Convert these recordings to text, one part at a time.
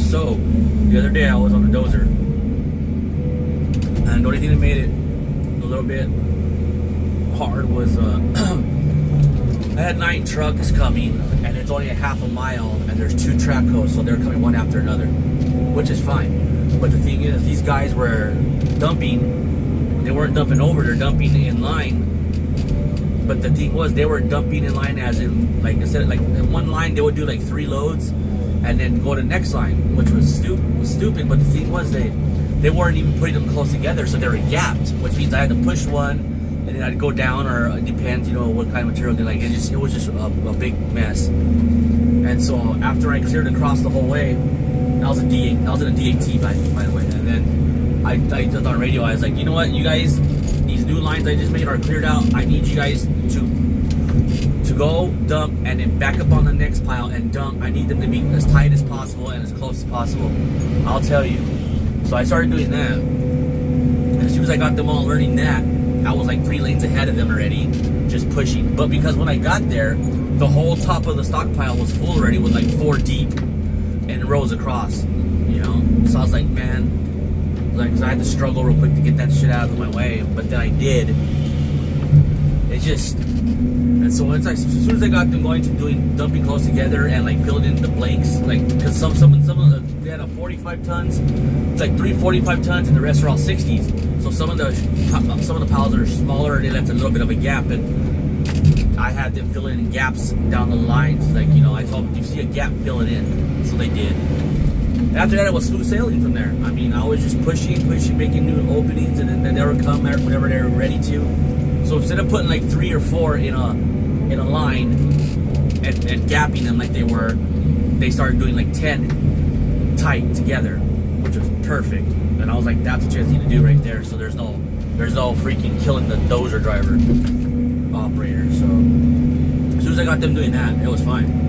So, the other day I was on the dozer, and the only thing that made it a little bit hard was I had 9 trucks coming, and it's only a half a mile, and there's 2 track codes, so they're coming one after another, which is fine. But the thing is, these guys were dumping. They weren't dumping over; they're dumping in line. But the thing was, they were dumping in line, as in, like I said, like in one line they would do like 3 loads, and then go to the next line, which was stupid. But the thing was, they weren't even putting them close together, so they were gapped, which means I had to push one, and then I'd go down, or it depends, what kind of material they like. It was just a big mess. And so after I cleared across the whole way, I was in a DAT by the way, and then I on the radio, I was like, you know what, you guys, these new lines I just made are cleared out. I need you guys to go dump and then back up on the next pile and dump. I need them to be as tight as possible and as close as possible. I'll tell you. So I started doing that. And as soon as I got them all learning that, I was like 3 lanes ahead of them already, just pushing. But because when I got there, the whole top of the stockpile was full already with like 4 deep and rows across, So I was like, man, because I had to struggle real quick to get that shit out of my way, but then I did. And so as soon as I got them going to dumping close together and like filling in the blanks, like, because some of they had a 45 tons, it's like 3 45 tons, and the rest are all 60s. So some of the piles are smaller, they left a little bit of a gap, and I had them filling in gaps down the lines. Like, I told them, if you see a gap, fill it in. So they did. After that, it was smooth sailing from there. I mean, I was just pushing, making new openings, and then they would come whenever they were ready to. So instead of putting like 3 or 4 in a line and gapping them like they were, they started doing like 10 tight together, which was perfect. And I was like, that's what you guys need to do right there. So there's no freaking killing the dozer driver operator. So as soon as I got them doing that, it was fine.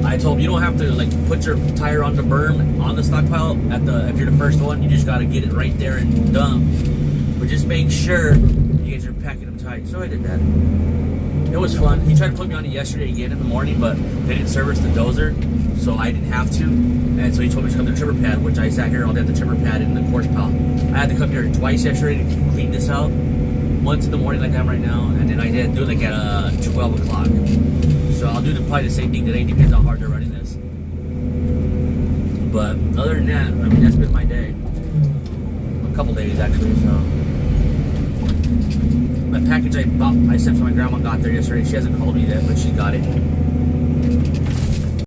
I told them, you don't have to like put your tire on the berm on the stockpile if you're the first one. You just got to get it right there and dump. But just make sure you guys are packing them tight. So I did that. It was fun. He tried to put me on it yesterday again in the morning, but they didn't service the dozer, so I didn't have to. And so he told me to come to the trimmer pad, which I sat here all day at the trimmer pad in the course pile. I had to come here twice yesterday to clean this out. Once in the morning like I am right now, and then I did do it like at 12 o'clock. So I'll do probably the same thing today, depends how hard they're running this. But other than that, I mean, that's been my day. A couple days actually, so. My package I sent from my grandma got there yesterday. She hasn't called me yet, but she got it.